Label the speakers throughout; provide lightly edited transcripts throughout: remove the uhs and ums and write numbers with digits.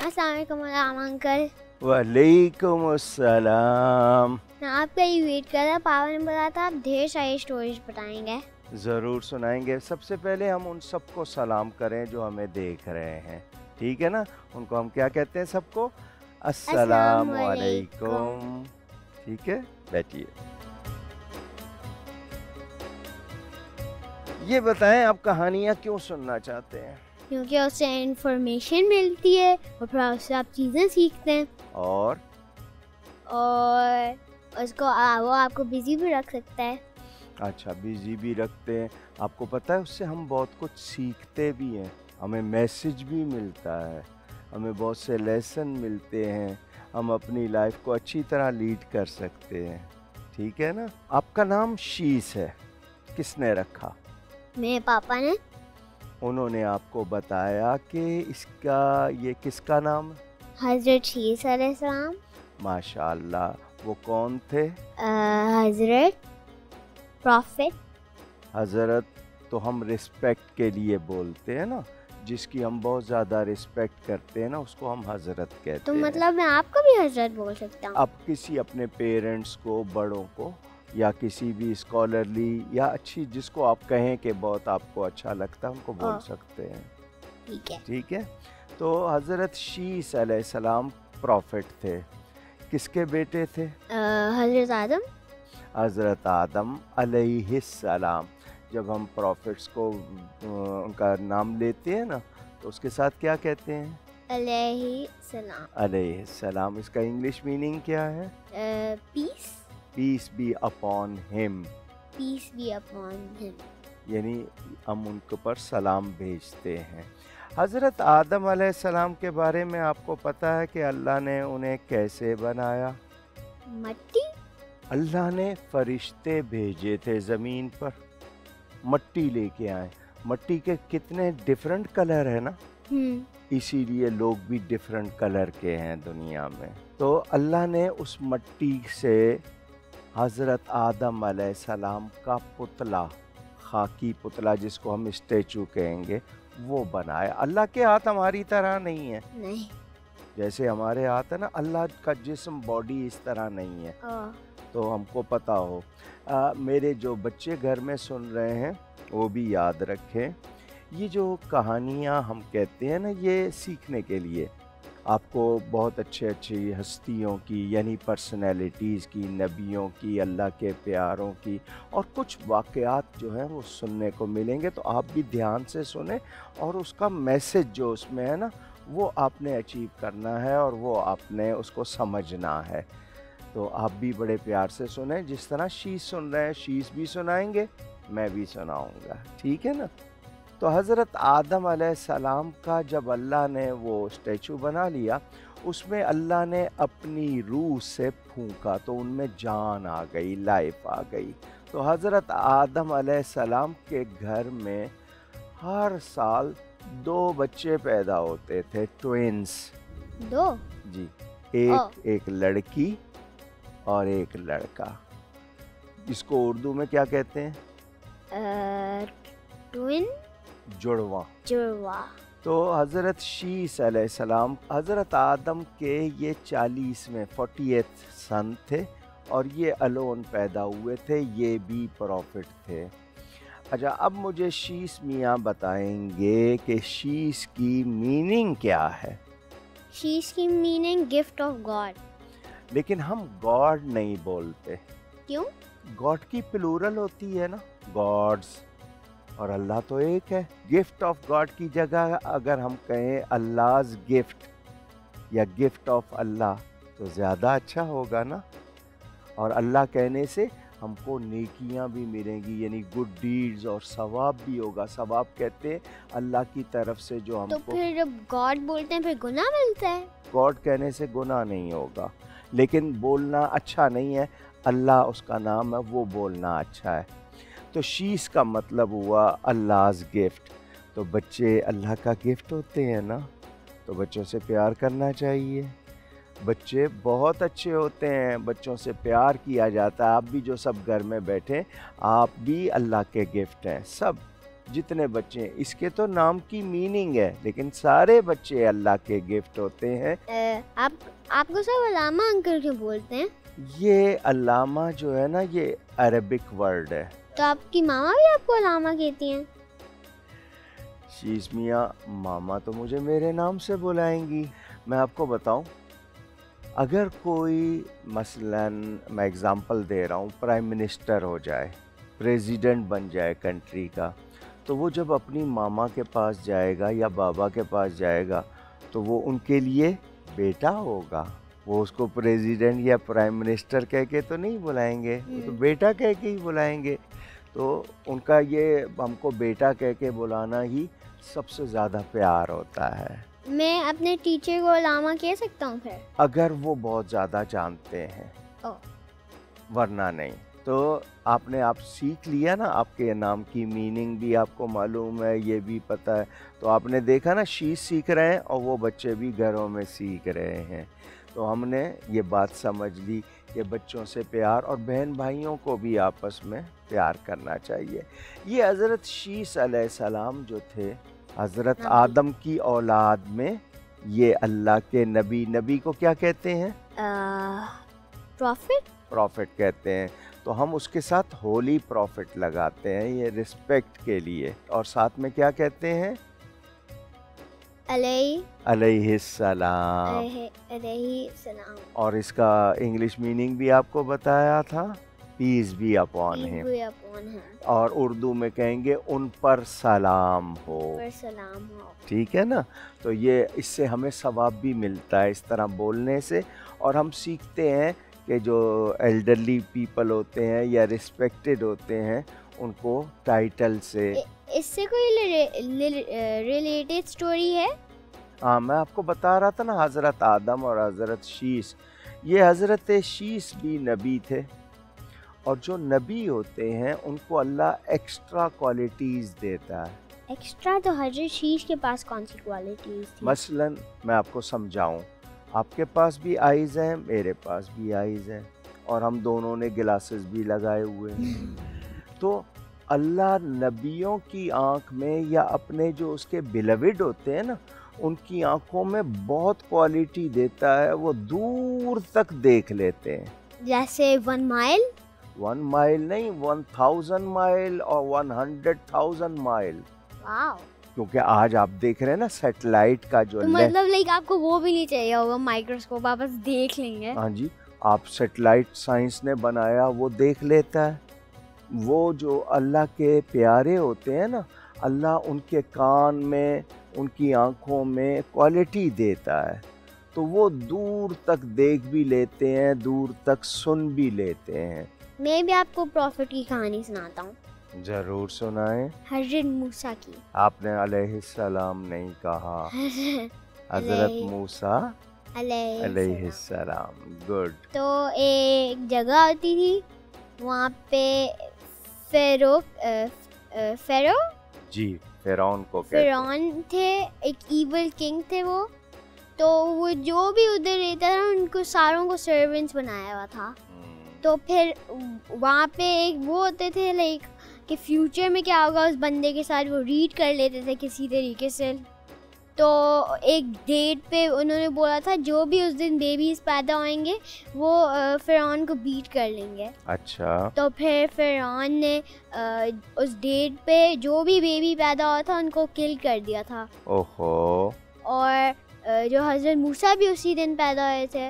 Speaker 1: अस्सलाम वालेकुम अंकल।
Speaker 2: वालेकुम अस्सलाम।
Speaker 1: मैं आपका ही वेट कर रहा। पापा ने बताया था आप ढेर सारी स्टोरीज बताएंगे।
Speaker 2: ज़रूर सुनाएंगे। सबसे पहले हम उन सबको सलाम करें जो हमें देख रहे हैं, ठीक है ना। उनको हम क्या कहते हैं सबको? अस्सलाम वालेकुम। ठीक है, बैठिए। ये बताएं आप कहानियाँ क्यों सुनना चाहते हैं?
Speaker 1: क्योंकि उससे इंफॉर्मेशन मिलती है और फिर उससे आप चीज़ें सीखते हैं
Speaker 2: और
Speaker 1: उसको वो आपको बिजी भी रख सकता है।
Speaker 2: अच्छा, बिजी भी रखते हैं। आपको पता है उससे हम बहुत कुछ सीखते भी हैं, हमें मैसेज भी मिलता है, हमें बहुत से लेसन मिलते हैं, हम अपनी लाइफ को अच्छी तरह लीड कर सकते हैं, ठीक है ना। आपका नाम शीस है, किसने रखा?
Speaker 1: मेरे पापा ने।
Speaker 2: उन्होंने आपको बताया कि ये किसका नाम है?
Speaker 1: हजरत शीस अलैहिस्सलाम।
Speaker 2: माशाअल्लाह। वो कौन थे?
Speaker 1: हजरत प्रॉफिट।
Speaker 2: हज़रत तो हम रिस्पेक्ट के लिए बोलते हैं ना, जिसकी हम बहुत ज़्यादा रिस्पेक्ट करते हैं ना, उसको हम हज़रत कहते
Speaker 1: तो
Speaker 2: हैं।
Speaker 1: मतलब मैं आपको भी हजरत बोल सकता हूँ?
Speaker 2: आप किसी अपने पेरेंट्स को, बड़ों को, या किसी भी स्कॉलरली या अच्छी जिसको आप कहें कि बहुत आपको अच्छा लगता है, उनको बोल सकते हैं,
Speaker 1: ठीक है।
Speaker 2: ठीक है। तो हज़रत शीस अलैहिस्सलाम प्रॉफिट थे। किसके बेटे थे?
Speaker 1: हजरत आदम।
Speaker 2: हज़रत आदम अलैहिस्सलाम। जब हम प्रॉफिट्स को उनका नाम लेते हैं ना, तो उसके साथ क्या कहते हैं?
Speaker 1: अलैहिस्सलाम।
Speaker 2: अलैहिस्सलाम। इसका इंग्लिश मीनिंग क्या है?
Speaker 1: Peace.
Speaker 2: Peace be upon him.
Speaker 1: Peace be upon him.
Speaker 2: यानी हम उनके ऊपर सलाम भेजते हैं। हज़रत आदम अलैहिस्सलाम के बारे में आपको पता है कि अल्लाह ने उन्हें कैसे बनाया?
Speaker 1: मट्टी।
Speaker 2: अल्लाह ने फरिश्ते भेजे थे ज़मीन पर, मट्टी लेके आए। मट्टी के कितने डिफरेंट कलर है ना, इसीलिए लोग भी डिफरेंट कलर के हैं दुनिया में। तो अल्लाह ने उस मट्टी से हज़रत आदम अलैहिस्सलाम का पुतला, खाकी पुतला जिसको हम स्टैचू कहेंगे, वो बनाया। अल्लाह के हाथ हमारी तरह नहीं है।
Speaker 1: नहीं।
Speaker 2: जैसे हमारे हाथ है ना, अल्लाह का जिस्म, बॉडी इस तरह नहीं है, तो हमको पता हो। मेरे जो बच्चे घर में सुन रहे हैं वो भी याद रखें, ये जो कहानियाँ हम कहते हैं ना, ये सीखने के लिए। आपको बहुत अच्छी हस्तियों की, यानी पर्सनैलिटीज़ की, नबियों की, अल्लाह के प्यारों की और कुछ वाक़यात जो हैं वो सुनने को मिलेंगे। तो आप भी ध्यान से सुने और उसका मैसेज जो उसमें है ना, वो आपने अचीव करना है और वो आपने उसको समझना है। तो आप भी बड़े प्यार से सुने, जिस तरह शीस सुन रहे हैं, शीस भी सुनाएंगे, मैं भी सुनाऊंगा, ठीक है ना। तो हज़रत आदम अलैहिस्सलाम का जब अल्लाह ने वो स्टैचू बना लिया, उसमें अल्लाह ने अपनी रूह से फूंका तो उनमें जान आ गई, लाइफ आ गई। तो हज़रत आदम अलैहिस्सलाम के घर में हर साल 2 बच्चे पैदा होते थे, ट्विंस।
Speaker 1: 2?
Speaker 2: जी, एक लड़की और एक लड़का। इसको उर्दू में क्या कहते हैं?
Speaker 1: ट्विन।
Speaker 2: जुड़वा। तो हज़रत शीस अलैहिस्सलाम हज़रत आदम के ये 40th सन थे और ये अलोन पैदा हुए थे, ये भी प्रॉफिट थे। अच्छा, अब मुझे शीस मियाँ बताएंगे कि शीस की मीनिंग क्या है।
Speaker 1: शीस की मीनिंग गिफ्ट ऑफ गॉड।
Speaker 2: लेकिन हम गॉड नहीं बोलते।
Speaker 1: क्यों?
Speaker 2: गॉड की प्लूरल होती है ना, गॉड्स, और अल्लाह तो एक है। गिफ्ट ऑफ गॉड की जगह अगर हम कहें अल्लाह's गिफ्ट या गिफ्ट ऑफ अल्लाह, तो ज़्यादा अच्छा होगा ना। और अल्लाह कहने से हमको नेकियां भी मिलेंगी, यानी गुड डीड्स, और सवाब भी होगा। सवाब कहते हैं अल्लाह की तरफ से जो हमको।
Speaker 1: तो फिर जब गॉड बोलते हैं फिर गुनाह मिलता है?
Speaker 2: गॉड कहने से गुनाह नहीं होगा, लेकिन बोलना अच्छा नहीं है। अल्लाह उसका नाम है, वो बोलना अच्छा है। तो शीस का मतलब हुआ अल्लाह's गिफ्ट। तो बच्चे अल्लाह का गिफ्ट होते हैं ना, तो बच्चों से प्यार करना चाहिए। बच्चे बहुत अच्छे होते हैं, बच्चों से प्यार किया जाता है। आप भी जो सब घर में बैठे, आप भी अल्लाह के गिफ्ट हैं सब, जितने बच्चे हैं, इसके तो नाम की मीनिंग है, लेकिन सारे बच्चे अल्लाह के गिफ्ट होते हैं।
Speaker 1: आपको सब अल्लामा अंकल क्यों बोलते हैं?
Speaker 2: ये अल्लामा जो है ना, ये अरबिक वर्ड है।
Speaker 1: तो आपकी मामा भी आपको अल्लामा कहती हैं?
Speaker 2: शीश मियाँ, मामा तो मुझे मेरे नाम से बुलाएंगी। मैं आपको बताऊं, अगर कोई मसलन, मैं एग्ज़ाम्पल दे रहा हूँ, प्राइम मिनिस्टर हो जाए, प्रेसिडेंट बन जाए कंट्री का, तो वो जब अपनी मामा के पास जाएगा या बाबा के पास जाएगा तो वो उनके लिए बेटा होगा। वो उसको प्रेसिडेंट या प्राइम मिनिस्टर कह के तो नहीं बुलाएंगे, वो तो बेटा कह के ही बुलाएंगे। तो उनका ये हमको बेटा कह के बुलाना ही सबसे ज़्यादा प्यार होता है।
Speaker 1: मैं अपने टीचर को अल्लामा कह सकता हूँ फिर?
Speaker 2: अगर वो बहुत ज़्यादा जानते हैं, वरना नहीं। तो आपने आप सीख लिया ना, आपके नाम की मीनिंग भी आपको मालूम है, ये भी पता है। तो आपने देखा ना, शीश सीख रहे हैं और वो बच्चे भी घरों में सीख रहे हैं। तो हमने ये बात समझ ली कि बच्चों से प्यार, और बहन भाइयों को भी आपस में प्यार करना चाहिए। ये हज़रत शीश अलैहिस्सलाम जो थे, हज़रत आदम की औलाद में, ये अल्लाह के नबी, नबी को क्या कहते हैं?
Speaker 1: प्रॉफिट।
Speaker 2: प्रॉफिट कहते हैं। तो हम उसके साथ होली प्रॉफिट लगाते हैं, ये रिस्पेक्ट के लिए। और साथ में क्या कहते हैं? अलैहिस्सलाम। और इसका इंग्लिश मीनिंग भी आपको बताया था, पीस बी अपॉन हिम। और उर्दू में कहेंगे उन पर सलाम हो। ठीक है ना? तो ये, इससे हमें सवाब भी मिलता है इस तरह बोलने से। और हम सीखते हैं कि जो एल्डरली पीपल होते हैं या रिस्पेक्टेड होते हैं, उनको टाइटल से।
Speaker 1: इससे कोई रिलेटेड स्टोरी है?
Speaker 2: हाँ, मैं आपको बता रहा था ना, हज़रत आदम और हज़रत शीश। ये हज़रत शीश भी नबी थे, और जो नबी होते हैं उनको अल्लाह एक्स्ट्रा क्वालिटीज़ देता है।
Speaker 1: एक्स्ट्रा? तो हज़रत शीश के पास कौन सी क्वालिटीज़ थी?
Speaker 2: मसलन मैं आपको समझाऊं, आपके पास भी आइज़ हैं, मेरे पास भी आइज़ हैं, और हम दोनों ने ग्लासेस भी लगाए हुए हैं। तो अल्लाह नबियों की आँख में, या अपने जो उसके बिलविड होते हैं ना, उनकी आँखों में बहुत क्वालिटी देता है। वो दूर तक देख लेते हैं।
Speaker 1: जैसे 1 माइल?
Speaker 2: 1 माइल नहीं, 1000 माइल और 100,000 माइल।
Speaker 1: वाओ!
Speaker 2: क्योंकि आज आप देख रहे हैं ना सैटेलाइट का जो,
Speaker 1: तो मतलब लाइक आपको वो भी नहीं चाहिए होगा माइक्रोस्कोप, आप बस देख लेंगे।
Speaker 2: हाँ जी, आप सैटेलाइट साइंस ने बनाया, वो देख लेता है। वो जो अल्लाह के प्यारे होते हैं ना, अल्लाह उनके कान में, उनकी आँखों में क्वालिटी देता है, तो वो दूर तक देख भी लेते हैं, दूर तक सुन भी लेते हैं।
Speaker 1: मैं भी आपको प्रॉफिट की कहानी सुनाता हूँ।
Speaker 2: जरूर सुनाएं।
Speaker 1: हज़रत मूसा की।
Speaker 2: आपने अलैहिस्सलाम नहीं कहा, हज़रत मूसा अलैहिस्सलाम। गुड।
Speaker 1: तो एक जगह होती थी, वहाँ पे फेरो
Speaker 2: जी, फिरौन को कहते हैं।
Speaker 1: फिरौन थे, एक इविल किंग थे वो। तो वो जो भी उधर रहता था, उनको सारों को सर्वेंट्स बनाया हुआ था। तो फिर वहाँ पे एक वो होते थे लाइक कि फ्यूचर में क्या होगा उस बंदे के साथ, वो रीड कर लेते थे किसी तरीके से। तो एक डेट पे उन्होंने बोला था जो भी उस दिन बेबीज पैदा होंगे वो फिरौन को बीट कर लेंगे।
Speaker 2: अच्छा।
Speaker 1: तो फिर फिरौन ने उस डेट पे जो भी बेबी पैदा हुआ था उनको किल कर दिया था।
Speaker 2: ओहो।
Speaker 1: और जो हज़रत मूसा भी उसी दिन पैदा हुए थे।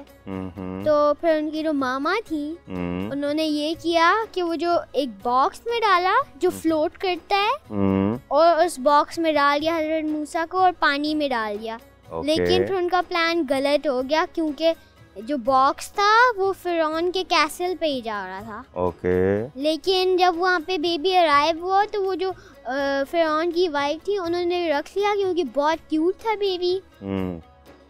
Speaker 1: तो फिर उनकी जो मामा थी, उन्होंने ये किया कि वो जो एक बॉक्स में डाला जो फ्लोट करता है, और उस बॉक्स में डाल दिया हज़रत मूसा को और पानी में डाल दिया। लेकिन फिर उनका प्लान गलत हो गया, क्योंकि जो बॉक्स था वो फिरौन के कैसल पे ही जा रहा था। लेकिन जब वहाँ पे बेबी अराइव हुआ तो वो जो फिरौन की वाइफ थी, उन्होंने रख लिया क्योंकि बहुत क्यूट था बेबी।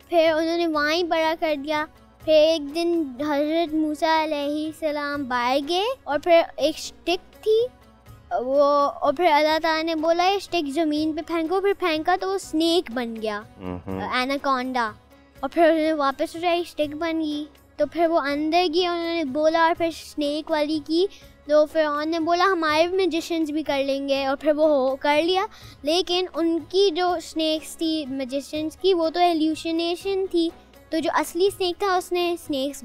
Speaker 1: फिर उन्होंने वहाँ ही बड़ा कर दिया। फिर एक दिन हज़रत मूसा अलैहिस्सलाम बाहर गए, और फिर एक स्टिक थी वो, और फिर अल्लाह ताला ने बोला ये स्टिक ज़मीन पे फेंको। फिर फेंका तो वो स्नेक बन गया, एनाकोंडा। और फिर उन्होंने वापस उठाई, स्टिक बन गई। तो फिर वो अंदर गई, उन्होंने बोला, और फिर स्नेक वाली की تو فرعون نے بولا ہمارے میجیشنز بھی کر لیں گے، اور پھر وہ کر لیا. لیکن ان کی جو اسنیکس تھی میجیشنز کی وہ تو ایلیوشنیشن تھی، تو جو اصلی اسنیک تھا اس نے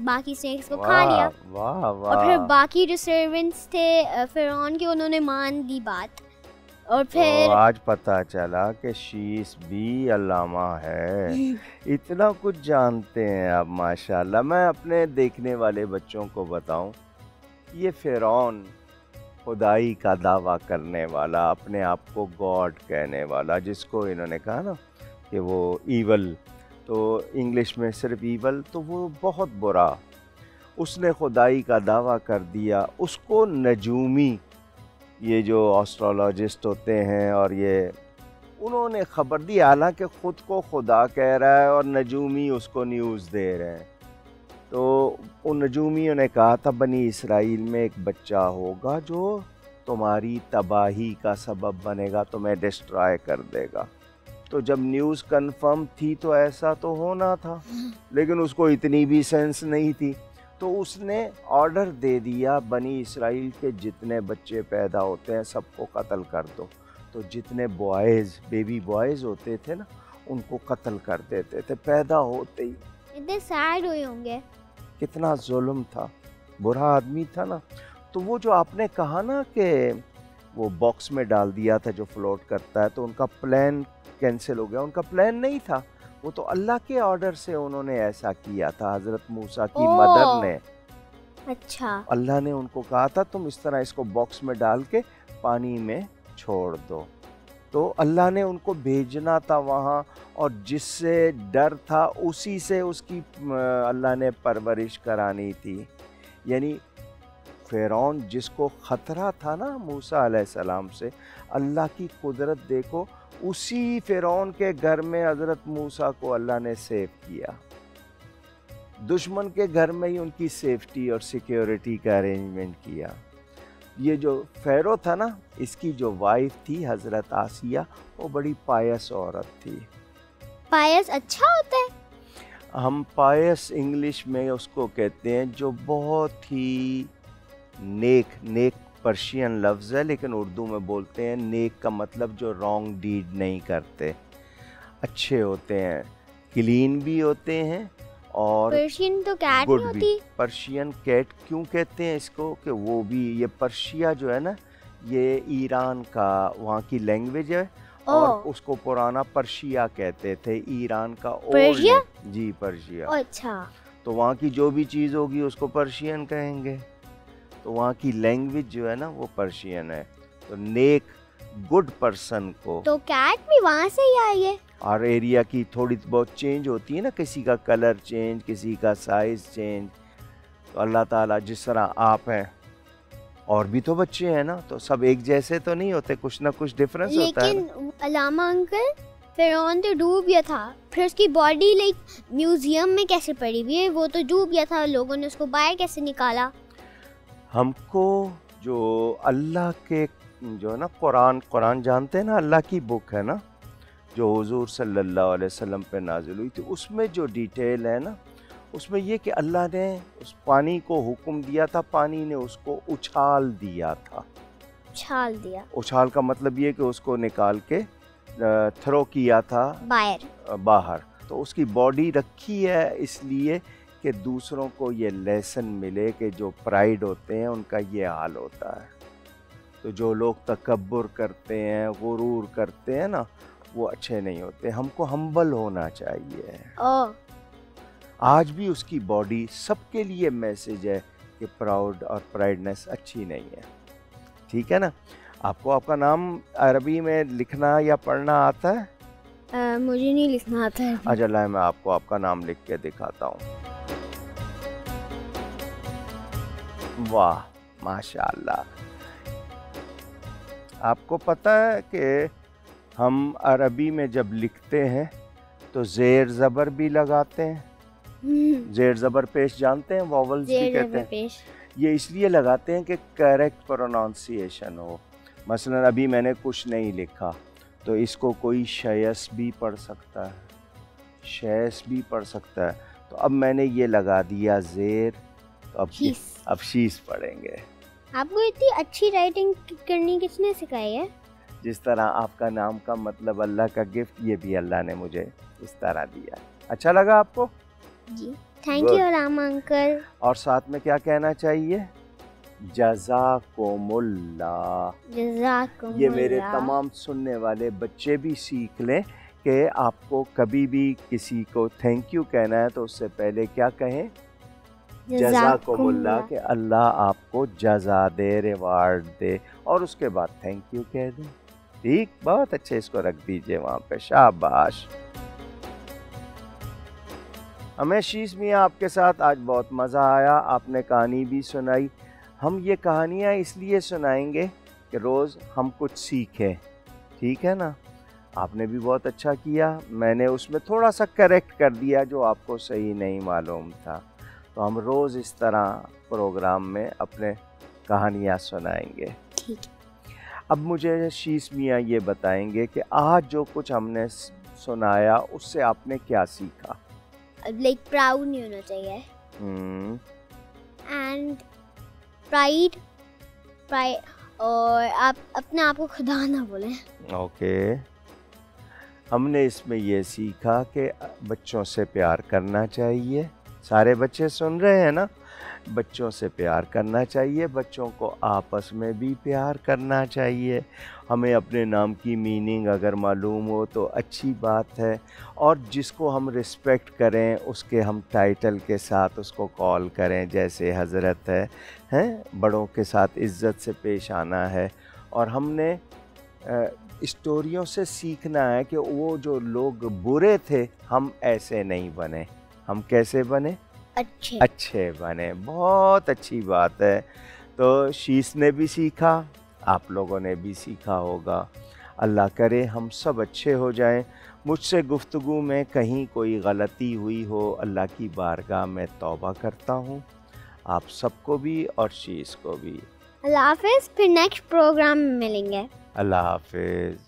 Speaker 1: باقی اسنیکس کو کھا لیا. اور پھر باقی جو سرونٹس تھے فرعون کے انہوں نے مان دی بات. اور پھر
Speaker 2: آج پتہ چلا کہ شیس بھی علامہ ہے، اتنا کچھ جانتے ہیں آپ ماشاءاللہ. میں اپنے دیکھنے والے بچوں کو بتاؤں، یہ فرعون خدائی کا دعویٰ کرنے والا، اپنے آپ کو گاڈ کہنے والا، جس کو انہوں نے کہا نا کہ وہ ایول، تو انگلش میں صرف ایول، تو وہ بہت برا، اس نے خدائی کا دعویٰ کر دیا. اس کو نجومی، یہ جو آسٹرولوجسٹ ہوتے ہیں، اور یہ انہوں نے خبر دی، حالانکہ خود کو خدا کہہ رہا ہے اور نجومی اس کو نیوز دے رہے ہیں. تو ان نجومیوں نے کہا تھا بنی اسرائیل میں ایک بچہ ہوگا جو تمہاری تباہی کا سبب بنے گا، تمہیں ڈسٹرائے کر دے گا. تو جب نیوز کنفرم تھی تو ایسا تو ہونا تھا، لیکن اس کو اتنی بھی سینس نہیں تھی. تو اس نے آرڈر دے دیا بنی اسرائیل کے جتنے بچے پیدا ہوتے ہیں سب کو قتل کر دو. تو جتنے بوائز، بیبی بوائز ہوتے تھے نا، ان کو قتل کر دیتے تھے پیدا ہوتے ہی.
Speaker 1: اتنے سیڈ ہوئے ہوں گے.
Speaker 2: کتنا ظلم تھا، برا آدمی تھا نا. تو وہ جو آپ نے کہا نا کہ وہ باکس میں ڈال دیا تھا جو فلوٹ کرتا ہے، تو ان کا پلان کینسل ہو گیا. ان کا پلان نہیں تھا، وہ تو اللہ کے آرڈر سے انہوں نے ایسا کیا تھا. حضرت موسیٰ کی مدر نے،
Speaker 1: اچھا،
Speaker 2: اللہ نے ان کو کہا تھا تم اس طرح اس کو باکس میں ڈال کے پانی میں چھوڑ دو. تو اللہ نے ان کو بھیجنا تھا وہاں، اور جس سے ڈر تھا اسی سے اس کی اللہ نے پرورش کرانی تھی. یعنی فرعون جس کو خطرہ تھا نا موسیٰ علیہ السلام سے، اللہ کی قدرت دیکھو، اسی فرعون کے گھر میں حضرت موسیٰ کو اللہ نے سیو کیا. دشمن کے گھر میں ہی ان کی سیفٹی اور سیکیورٹی کا ارینجمنٹ کیا. یہ جو فیرو تھا نا، اس کی جو وائف تھی حضرت آسیہ، وہ بڑی پائس عورت تھی.
Speaker 1: پائس اچھا ہوتا ہے؟
Speaker 2: ہم پائس انگلش میں اس کو کہتے ہیں جو بہت ہی نیک پرشین لفظ ہے، لیکن اردو میں بولتے ہیں نیک کا مطلب جو رانگ ڈیڈ نہیں کرتے، اچھے ہوتے ہیں، کلین بھی ہوتے ہیں. اور
Speaker 1: پرشین تو کیٹ نہیں ہوتی؟
Speaker 2: پرشین کیٹ کیوں کہتے ہیں اس کو کہ وہ بھی، یہ پرشیا جو ہے نا، یہ ایران کا وہاں کی لینگویج ہے، اور اس کو پرانا پرشیا کہتے تھے، ایران کا
Speaker 1: پرشیا؟
Speaker 2: جی پرشیا.
Speaker 1: اچھا.
Speaker 2: تو وہاں کی جو بھی چیز ہوگی اس کو پرشین کہیں گے. تو وہاں کی لینگویج جو ہے نا وہ پرشین ہے. تو نیک گڈ پرسن کو.
Speaker 1: تو کیٹ بھی وہاں سے ہی آئی ہے؟
Speaker 2: اور ایریا کی تھوڑی بہت چینج ہوتی ہے نا، کسی کا کلر چینج، کسی کا سائز چینج. تو اللہ تعالیٰ جس طرح آپ ہیں، اور بھی تو بچے ہیں نا، تو سب ایک جیسے تو نہیں ہوتے، کچھ نہ کچھ ڈفرینس ہوتا ہے.
Speaker 1: لیکن علامہ انکل، فرعون تو ڈوب گیا تھا، پھر اس کی باڈی میوزیم میں کیسے پڑی ہوئی ہے؟ وہ تو ڈوب گیا تھا، لوگوں نے اس کو باہر کیسے نکالا؟
Speaker 2: ہم کو جو اللہ کے جو ہے نا قرآن جانتے ہیں نا، اللہ کی بک ہے نا، جو حضور صلی اللہ علیہ وسلم پہ نازل ہوئی تھی، اس میں جو ڈیٹیل ہے نا، اس میں یہ کہ اللہ نے اس پانی کو حکم دیا تھا، پانی نے اس کو اچھال دیا تھا. اچھال کا مطلب یہ کہ اس کو نکال کے تھرو کیا تھا باہر. تو اس کی باڈی رکھی ہے اس لیے کہ دوسروں کو یہ لیسن ملے کہ جو پرائیڈ ہوتے ہیں ان کا یہ حال ہوتا ہے. تو جو لوگ تکبر کرتے ہیں، غرور کرتے ہیں نا، وہ اچھے نہیں ہوتے. ہم کو ہمبل ہونا چاہیے. آج بھی اس کی باڈی سب کے لیے میسج ہے کہ پراؤڈ اور پرائڈنس اچھی نہیں ہے. ٹھیک ہے نا؟ آپ کو آپ کا نام عربی میں لکھنا یا پڑھنا آتا ہے؟
Speaker 1: مجھے نہیں لکھنا آتا ہے.
Speaker 2: اچھا لائے میں آپ کو آپ کا نام لکھ کے دکھاتا ہوں. واہ ماشاء اللہ. آپ کو پتہ ہے کہ ہم عربی میں جب لکھتے ہیں تو زیر زبر بھی لگاتے ہیں. زیر زبر پیش جانتے ہیں؟ واولز بھی کہتے ہیں. یہ اس لیے لگاتے ہیں کہ کریکٹ پرونانسیشن ہو. مثلا ابھی میں نے کچھ نہیں لکھا تو اس کو کوئی شیس بھی پڑھ سکتا ہے، شیس بھی پڑھ سکتا ہے. تو اب میں نے یہ لگا دیا زیر، تو اب شیس پڑھیں گے.
Speaker 1: آپ کو اتنی اچھی رائٹنگ کرنی کس نے سکھائی ہے؟
Speaker 2: جس طرح آپ کا نام کا مطلب اللہ کا گفٹ، یہ بھی اللہ نے مجھے اس طرح دیا. اچھا لگا آپ کو؟
Speaker 1: جی تھینک یو راما انکل.
Speaker 2: اور ساتھ میں کیا کہنا چاہیے؟ جزاکم اللہ.
Speaker 1: جزاکم اللہ.
Speaker 2: یہ میرے تمام سننے والے بچے بھی سیکھ لیں کہ آپ کو کبھی بھی کسی کو تھینک یو کہنا ہے تو اس سے پہلے کیا کہیں؟ جزاکم اللہ، کہ اللہ آپ کو جزا دے، ریوارڈ دے، اور اس کے بعد تھینک یو کہہ دیں. ٹھیک، بہت اچھے، اس کو رکھ دیجئے وہاں پہ. شاباش. ہمیں شیش میاں آپ کے ساتھ آج بہت مزہ آیا. آپ نے کہانی بھی سنائی. ہم یہ کہانیاں اس لیے سنائیں گے کہ روز ہم کچھ سیکھیں. ٹھیک ہے نا؟ آپ نے بھی بہت اچھا کیا. میں نے اس میں تھوڑا سا کریکٹ کر دیا جو آپ کو صحیح نہیں معلوم تھا. تو ہم روز اس طرح پروگرام میں اپنے کہانیاں سنائیں گے. اب مجھے شیش میاں یہ بتائیں گے کہ آج جو کچھ ہم نے سنایا اس سے آپ نے کیا سیکھا؟
Speaker 1: لائک پراؤڈ نہیں ہونا چاہیے. اینڈ پرائڈ، اور آپ اپنے آپ کو خدا نہ بولیں.
Speaker 2: اوکے. ہم نے اس میں یہ سیکھا کہ بچوں سے پیار کرنا چاہیے. سارے بچے سن رہے ہیں نا؟ بچوں سے پیار کرنا چاہیے، بچوں کو آپس میں بھی پیار کرنا چاہیے. ہمیں اپنے نام کی میننگ اگر معلوم ہو تو اچھی بات ہے، اور جس کو ہم رسپیکٹ کریں اس کے ہم ٹائٹل کے ساتھ اس کو کال کریں، جیسے حضرت ہے، بڑوں کے ساتھ عزت سے پیش آنا ہے. اور ہم نے اسٹوریوں سے سیکھنا ہے کہ وہ جو لوگ برے تھے ہم ایسے نہیں بنے. ہم کیسے بنے؟ اچھے بنے. بہت اچھی بات ہے. تو شیش نے بھی سیکھا، آپ لوگوں نے بھی سیکھا ہوگا. اللہ کرے ہم سب اچھے ہو جائیں. مجھ سے گفتگو میں کہیں کوئی غلطی ہوئی ہو، اللہ کی بارگاہ میں توبہ کرتا ہوں. آپ سب کو بھی اور شیش کو بھی.
Speaker 1: اللہ حافظ. پھر نیکسٹ پروگرام میں ملیں گے.
Speaker 2: اللہ حافظ.